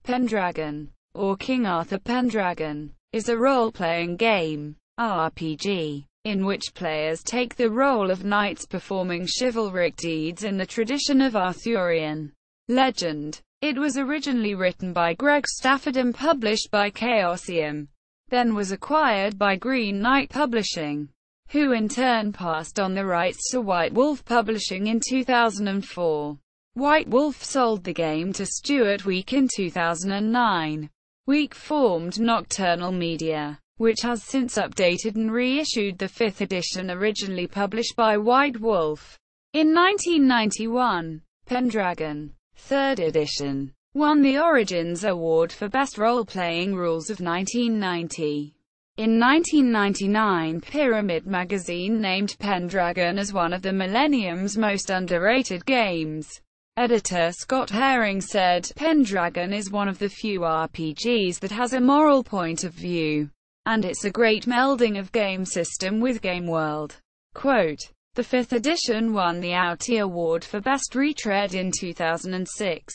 Pendragon, or King Arthur Pendragon, is a role-playing game, RPG, in which players take the role of knights performing chivalric deeds in the tradition of Arthurian legend. It was originally written by Greg Stafford and published by Chaosium, then was acquired by Green Knight Publishing, who in turn passed on the rights to White Wolf Publishing in 2004. White Wolf sold the game to Stewart Wieck in 2009. Wieck formed Nocturnal Media, which has since updated and reissued the 5th edition originally published by White Wolf. In 1991, Pendragon, 3rd edition, won the Origins Award for Best Role-Playing Rules of 1990. In 1999, Pyramid magazine named Pendragon as one of the Millennium's most underrated games. Editor Scott Haring said, "Pendragon is one of the few RPGs that has a moral point of view, and it's a great melding of game system with game world." Quote, the 5th edition won the Outie Award for Best Retread in 2006.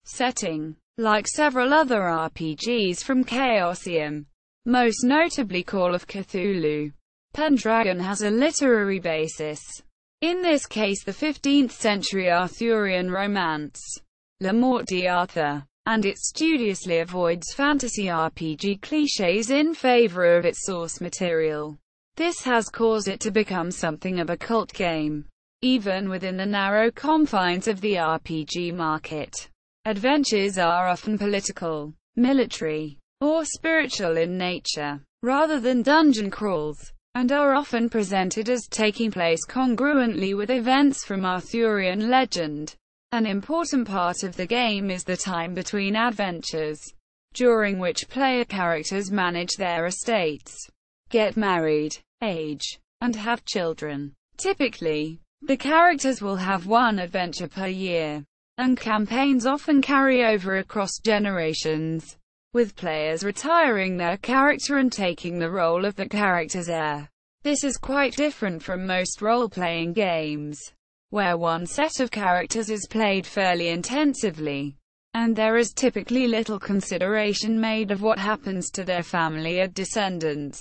Setting. Like several other RPGs from Chaosium, most notably Call of Cthulhu, Pendragon has a literary basis. In this case the 15th century Arthurian romance, La Morte d'Arthur, and it studiously avoids fantasy RPG clichés in favor of its source material. This has caused it to become something of a cult game, even within the narrow confines of the RPG market. Adventures are often political, military, or spiritual in nature, rather than dungeon crawls, and are often presented as taking place congruently with events from Arthurian legend. An important part of the game is the time between adventures, during which player characters manage their estates, get married, age, and have children. Typically, the characters will have one adventure per year, and campaigns often carry over across generations, with players retiring their character and taking the role of the character's heir. This is quite different from most role-playing games, where one set of characters is played fairly intensively, and there is typically little consideration made of what happens to their family or descendants.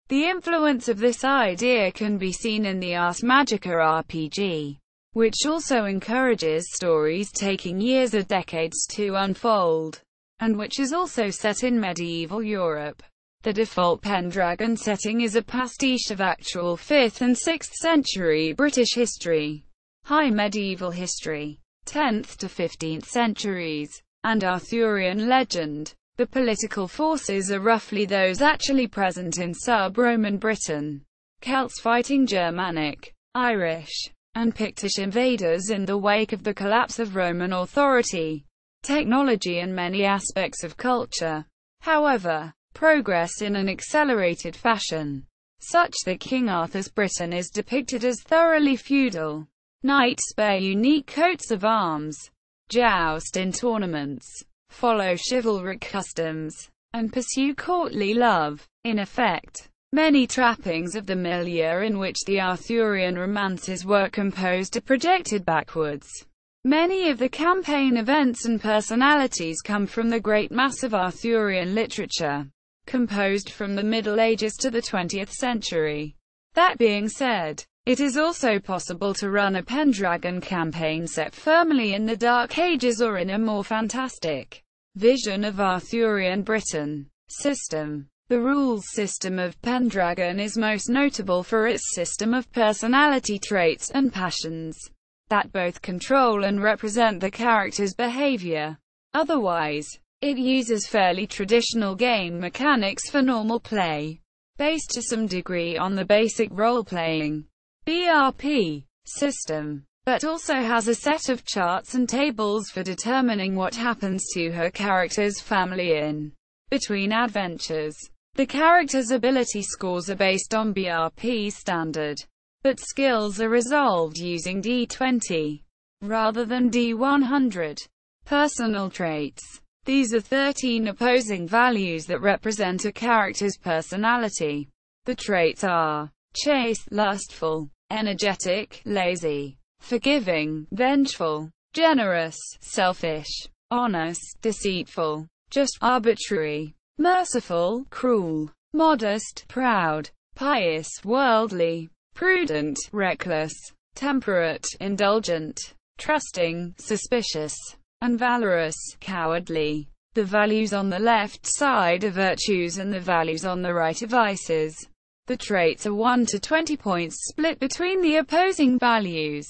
The influence of this idea can be seen in the Ars Magica RPG, which also encourages stories taking years or decades to unfold, and which is also set in medieval Europe. The default Pendragon setting is a pastiche of actual 5th and 6th century British history, High Medieval history, 10th to 15th centuries, and Arthurian legend. The political forces are roughly those actually present in sub-Roman Britain. Celts fighting Germanic, Irish, and Pictish invaders in the wake of the collapse of Roman authority, technology and many aspects of culture. However, progress in an accelerated fashion, such that King Arthur's Britain is depicted as thoroughly feudal. Knights bear unique coats of arms, joust in tournaments, follow chivalric customs, and pursue courtly love. In effect, many trappings of the milieu in which the Arthurian romances were composed are projected backwards. Many of the campaign events and personalities come from the great mass of Arthurian literature, composed from the Middle Ages to the 20th century. That being said, it is also possible to run a Pendragon campaign set firmly in the Dark Ages or in a more fantastic vision of Arthurian Britain. System. The rules system of Pendragon is most notable for its system of personality traits and passions that both control and represent the character's behavior. Otherwise, it uses fairly traditional game mechanics for normal play, based to some degree on the basic role-playing BRP system, but also has a set of charts and tables for determining what happens to her character's family in between adventures. The character's ability scores are based on BRP standard, but skills are resolved using D20, rather than D100. Personal traits. These are 13 opposing values that represent a character's personality. The traits are chaste, lustful, energetic, lazy, forgiving, vengeful, generous, selfish, honest, deceitful, just, arbitrary, merciful, cruel, modest, proud, pious, worldly, prudent, reckless, temperate, indulgent, trusting, suspicious, and valorous, cowardly. The values on the left side are virtues and the values on the right are vices. The traits are 1 to 20 points split between the opposing values,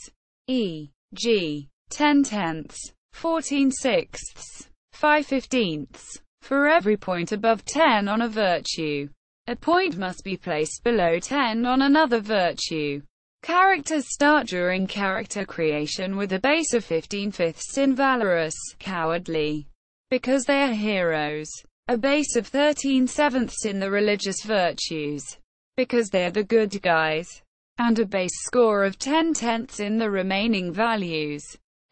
e.g., 10 tenths, 14 sixths, 5 fifteenths. For every point above 10 on a virtue, a point must be placed below 10 on another virtue. Characters start during character creation with a base of 15 fifths in valorous, cowardly, because they are heroes, a base of 13 sevenths in the religious virtues, because they are the good guys, and a base score of 10 tenths in the remaining values.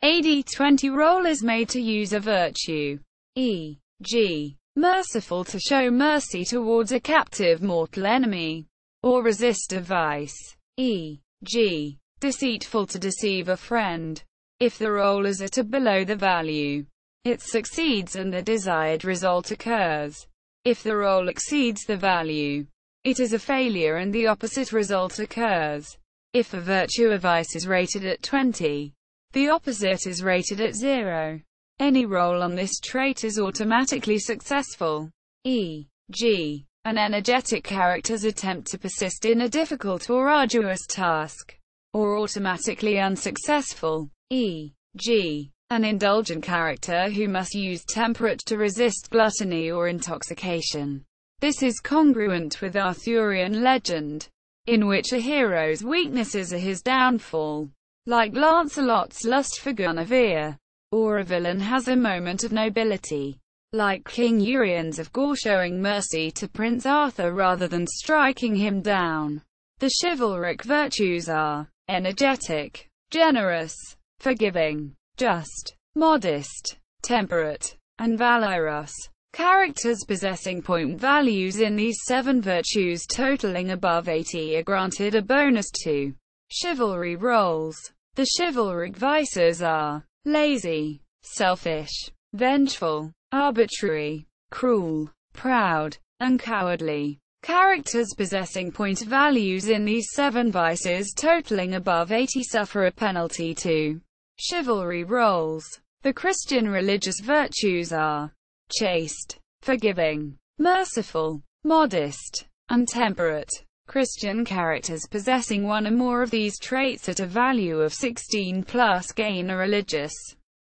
A d20 roll is made to use a virtue, e.g., merciful to show mercy towards a captive mortal enemy, or resist a vice, e.g., deceitful to deceive a friend. If the roll is at or below the value, it succeeds and the desired result occurs. If the roll exceeds the value, it is a failure and the opposite result occurs. If a virtue or vice is rated at 20, the opposite is rated at 0. Any roll on this trait is automatically successful, e.g., an energetic character's attempt to persist in a difficult or arduous task, or automatically unsuccessful, e.g., an indulgent character who must use temperate to resist gluttony or intoxication. This is congruent with Arthurian legend, in which a hero's weaknesses are his downfall, like Lancelot's lust for Guinevere, or a villain has a moment of nobility, like King Uriens of Gore showing mercy to Prince Arthur rather than striking him down. The chivalric virtues are energetic, generous, forgiving, just, modest, temperate, and valorous. Characters possessing point values in these 7 virtues totaling above 80 are granted a bonus to chivalry rolls. The chivalric vices are lazy, selfish, vengeful, arbitrary, cruel, proud, and cowardly. Characters possessing point values in these 7 vices totaling above 80 suffer a penalty to chivalry rolls. The Christian religious virtues are chaste, forgiving, merciful, modest, and temperate. Christian characters possessing 1 or more of these traits at a value of 16 plus gain a religious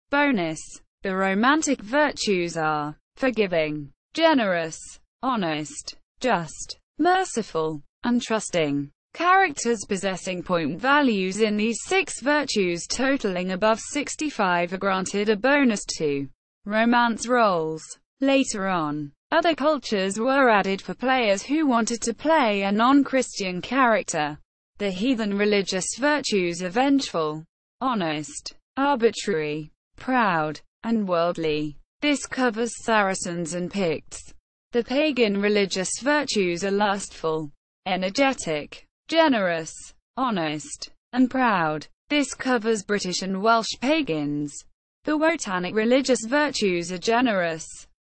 bonus. The romantic virtues are forgiving, generous, honest, just, merciful, and trusting. Characters possessing point values in these 6 virtues totaling above 65 are granted a bonus to romance rolls. Later on, other cultures were added for players who wanted to play a non-Christian character. The heathen religious virtues are vengeful, honest, arbitrary, proud, and worldly. This covers Saracens and Picts. The pagan religious virtues are lustful, energetic, generous, honest, and proud. This covers British and Welsh pagans. The Wotanic religious virtues are generous,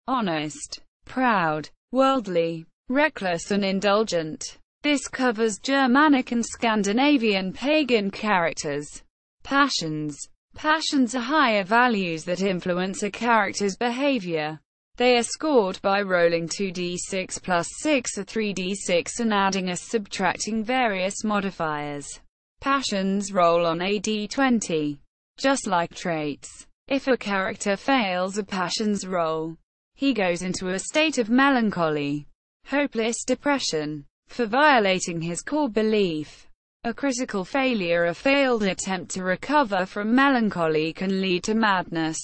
honest, proud, worldly, reckless and indulgent. This covers Germanic and Scandinavian pagan characters. Passions. Passions are higher values that influence a character's behavior. They are scored by rolling 2d6 plus 6 or 3d6 and adding or subtracting various modifiers. Passions roll on a d20. Just like traits, if a character fails a passions roll, he goes into a state of melancholy, hopeless depression, for violating his core belief. A critical failure or failed attempt to recover from melancholy can lead to madness,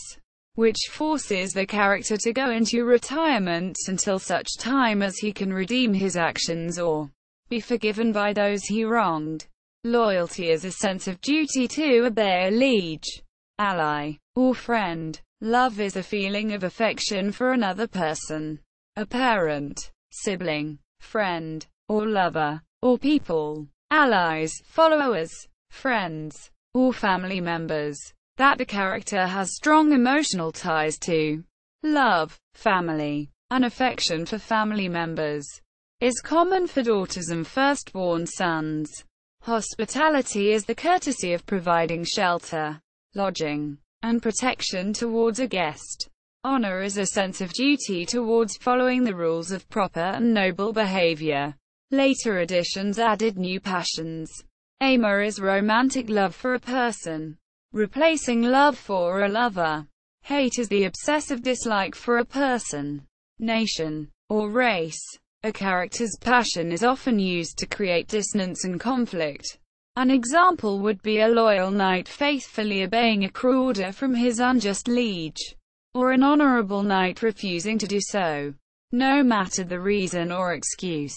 which forces the character to go into retirement until such time as he can redeem his actions or be forgiven by those he wronged. Loyalty is a sense of duty to obey a liege, ally, or friend. Love is a feeling of affection for another person, a parent, sibling, friend, or lover, or people, allies, followers, friends, or family members that the character has strong emotional ties to. Love, family, and affection for family members is common for daughters and firstborn sons. Hospitality is the courtesy of providing shelter, lodging, and protection towards a guest. Honor is a sense of duty towards following the rules of proper and noble behavior. Later editions added new passions. Amor is romantic love for a person, replacing love for a lover. Hate is the obsessive dislike for a person, nation, or race. A character's passion is often used to create dissonance and conflict. An example would be a loyal knight faithfully obeying a cruel order from his unjust liege, or an honorable knight refusing to do so, no matter the reason or excuse.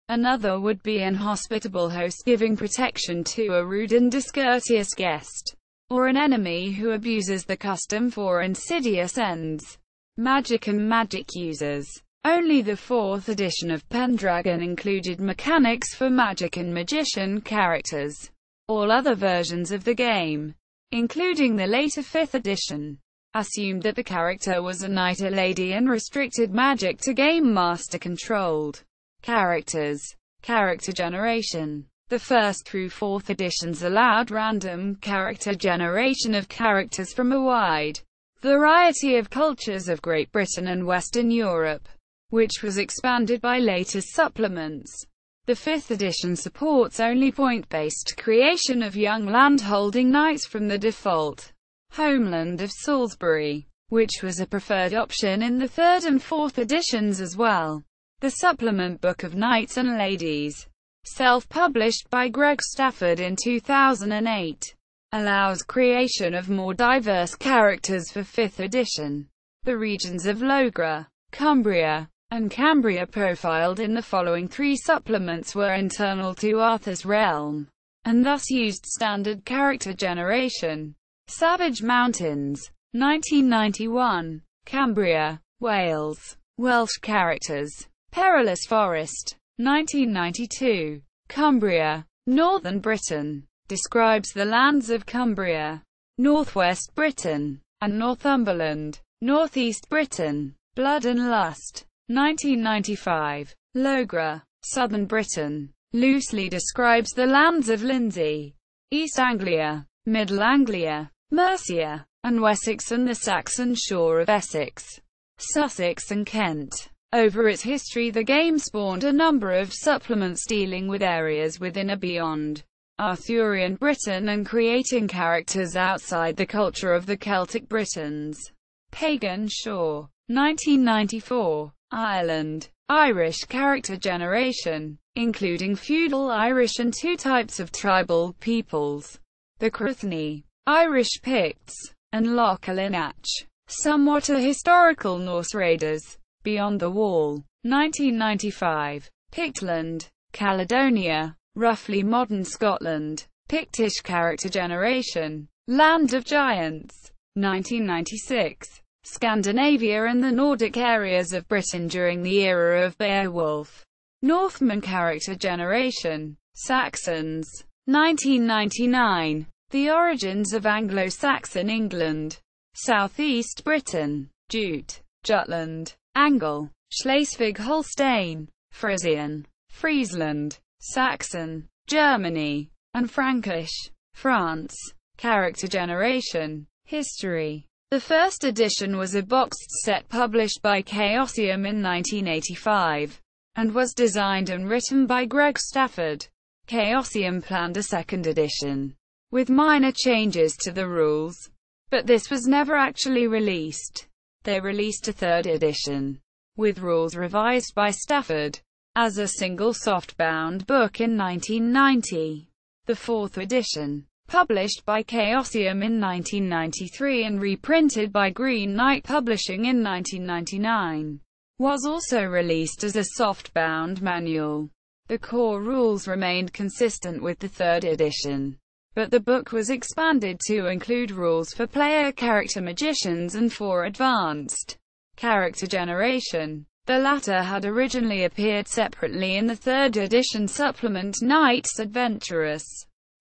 Another would be an hospitable host giving protection to a rude and discourteous guest, or an enemy who abuses the custom for insidious ends. Magic and magic users. Only the 4th edition of Pendragon included mechanics for magic and magician characters. All other versions of the game, including the later 5th edition, assumed that the character was a knight or lady and restricted magic to game master-controlled characters. Character generation. The 1st through 4th editions allowed random character generation of characters from a wide variety of cultures of Great Britain and Western Europe, which was expanded by later supplements. The 5th edition supports only point-based creation of young land-holding knights from the default homeland of Salisbury, which was a preferred option in the 3rd and 4th editions as well. The supplement Book of Knights and Ladies, self-published by Greg Stafford in 2008, allows creation of more diverse characters for 5th edition. The regions of Logra, Cumbria, and Cambria profiled in the following 3 supplements were internal to Arthur's realm, and thus used standard character generation. Savage Mountains, 1991. Cambria, Wales. Welsh characters. Perilous Forest, 1992. Cumbria, Northern Britain. Describes the lands of Cumbria, Northwest Britain, and Northumberland, Northeast Britain. Blood and Lust, 1995. Logra, Southern Britain. Loosely describes the lands of Lindsey, East Anglia, Middle Anglia, Mercia, and Wessex and the Saxon shore of Essex, Sussex and Kent. Over its history, the game spawned a number of supplements dealing with areas within or beyond Arthurian Britain and creating characters outside the culture of the Celtic Britons. Pagan Shore, 1994. Ireland. Irish character generation, including feudal Irish and 2 types of tribal peoples, the Cruithne, Irish Picts, and Loch Linach. Somewhat a historical Norse raiders. Beyond the Wall, 1995. Pictland, Caledonia, roughly modern Scotland. Pictish character generation, Land of Giants, 1996. Scandinavia and the Nordic areas of Britain during the era of Beowulf. Northman character generation, Saxons, 1999. The origins of Anglo-Saxon England. Southeast Britain, Jute, Jutland, Angle, Schleswig-Holstein, Frisian, Friesland, Saxon, Germany, and Frankish, France. Character generation, history. The 1st edition was a boxed set published by Chaosium in 1985, and was designed and written by Greg Stafford. Chaosium planned a 2nd edition, with minor changes to the rules, but this was never actually released. They released a 3rd edition, with rules revised by Stafford, as a single softbound book in 1990. The 4th edition, published by Chaosium in 1993 and reprinted by Green Knight Publishing in 1999, was also released as a softbound manual. The core rules remained consistent with the 3rd edition, but the book was expanded to include rules for player character magicians and for advanced character generation. The latter had originally appeared separately in the 3rd edition supplement Knights Adventurous.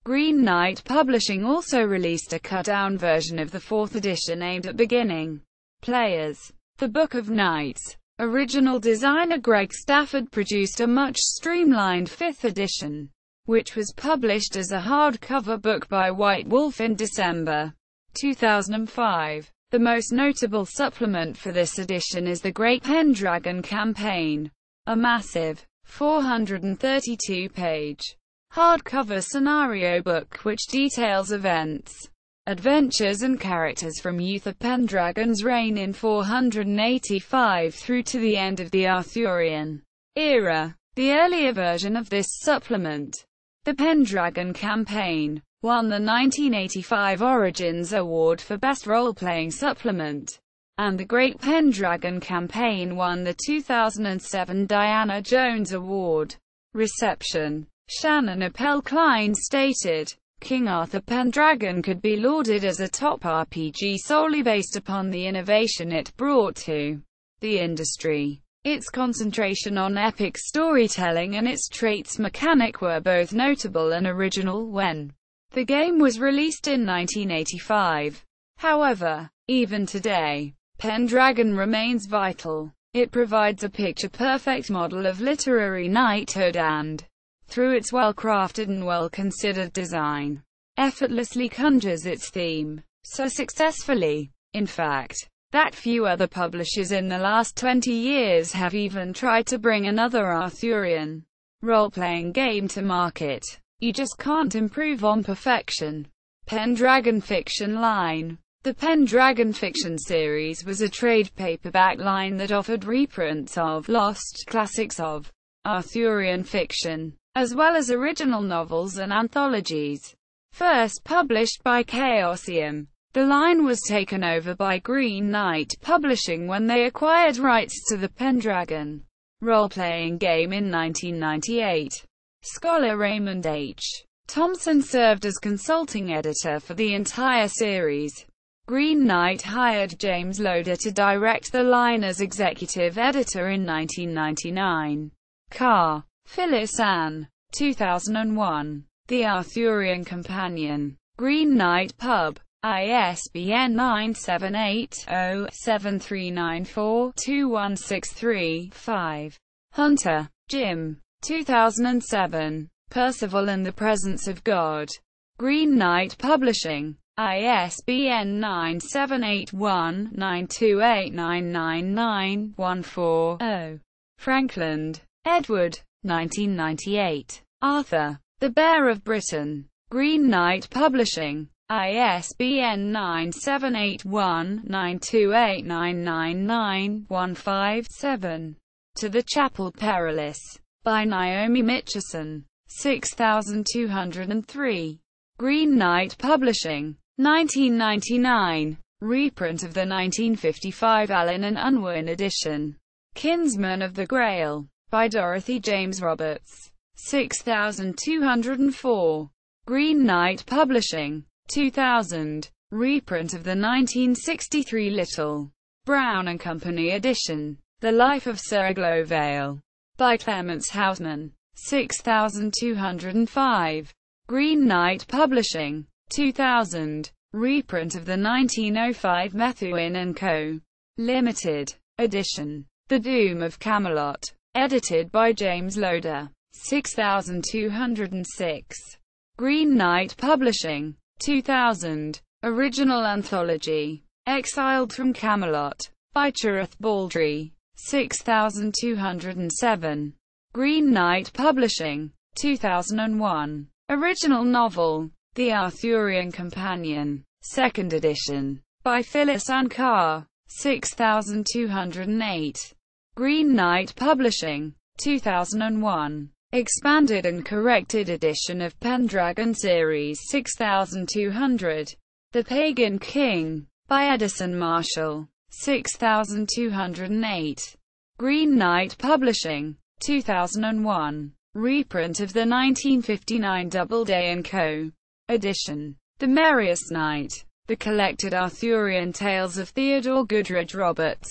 Green Knight Publishing also released a cut-down version of the 4th edition aimed at beginning players. The Book of Nights. Original designer Greg Stafford produced a much streamlined 5th edition, which was published as a hardcover book by White Wolf in December 2005. The most notable supplement for this edition is the Great Pendragon Campaign, a massive, 432-page, hardcover scenario book which details events, adventures and characters from Uther Pendragon's reign in 485 through to the end of the Arthurian era. The earlier version of this supplement, the Pendragon Campaign, won the 1985 Origins Award for Best Role-Playing Supplement, and the Great Pendragon Campaign won the 2007 Diana Jones Award. Reception. Shannon Appel-Klein stated, King Arthur Pendragon could be lauded as a top RPG solely based upon the innovation it brought to the industry. Its concentration on epic storytelling and its traits mechanic were both notable and original when the game was released in 1985. However, even today, Pendragon remains vital. It provides a picture-perfect model of literary knighthood and, through its well-crafted and well-considered design, effortlessly conjures its theme, so successfully, in fact, that few other publishers in the last 20 years have even tried to bring another Arthurian role-playing game to market. You just can't improve on perfection. Pendragon Fiction Line. The Pendragon Fiction series was a trade paperback line that offered reprints of lost classics of Arthurian fiction, as well as original novels and anthologies. First published by Chaosium, the line was taken over by Green Knight Publishing when they acquired rights to the Pendragon role-playing game in 1998. Scholar Raymond H. Thompson served as consulting editor for the entire series. Green Knight hired James Loder to direct the line as executive editor in 1999. Carr. Phyllis Ann. 2001. The Arthurian Companion. Green Knight Pub. ISBN 978-0-7394-2163-5. Hunter, Jim. 2007. Percival and the Presence of God. Green Knight Publishing. ISBN 978-1-928-999-14-0. Frankland, Edward. 1998. Arthur, the Bear of Britain. Green Knight Publishing. ISBN 978-1-928-999-15-7. To the Chapel Perilous. By Naomi Mitchison. 6203. Green Knight Publishing. 1999. Reprint of the 1955 Allen and Unwin edition. Kinsman of the Grail. By Dorothy James Roberts. 6204. Green Knight Publishing. 2000. Reprint of the 1963 Little, Brown and Company edition. The Life of Sir Aglovale. By Clements Hausman. 6205. Green Knight Publishing. 2000. Reprint of the 1905 Methuen & Co. Limited edition. The Doom of Camelot. Edited by James Loder. 6206. Green Knight Publishing. 2000. Original Anthology. Exiled from Camelot. By Cherith Baldry. 6207. Green Knight Publishing. 2001. Original Novel. The Arthurian Companion. 2nd edition. By Phyllis Ann Carr. 6208. Green Knight Publishing. 2001. Expanded and corrected edition of Pendragon Series 6200. The Pagan King. By Edison Marshall. 6208. Green Knight Publishing. 2001. Reprint of the 1959 Doubleday & Co. edition. The Merriest Knight. The Collected Arthurian Tales of Theodore Goodridge Roberts.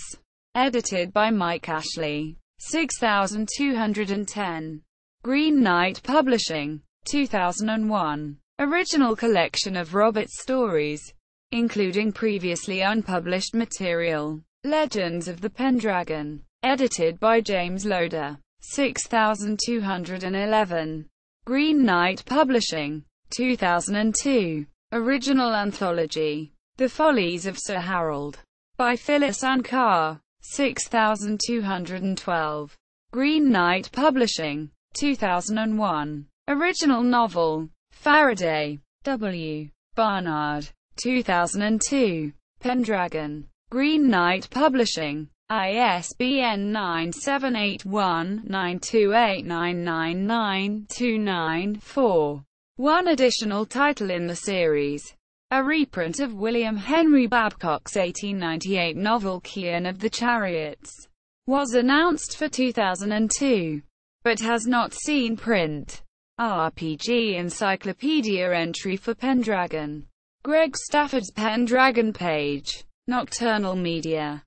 Edited by Mike Ashley. 6210. Green Knight Publishing. 2001. Original collection of Roberts stories, including previously unpublished material. Legends of the Pendragon. Edited by James Loader. 6211. Green Knight Publishing. 2002. Original Anthology. The Follies of Sir Harold. By Phyllis Ann Carr. 6212. Green Knight Publishing. 2001. Original Novel. Faraday. W. Barnard. 2002. Pendragon. Green Knight Publishing. ISBN 978-928999929-4. One additional title in the series, a reprint of William Henry Babcock's 1898 novel Cian of the Chariots, was announced for 2002, but has not seen print. RPG Encyclopedia entry for Pendragon. Greg Stafford's Pendragon page. Nocturnal Media.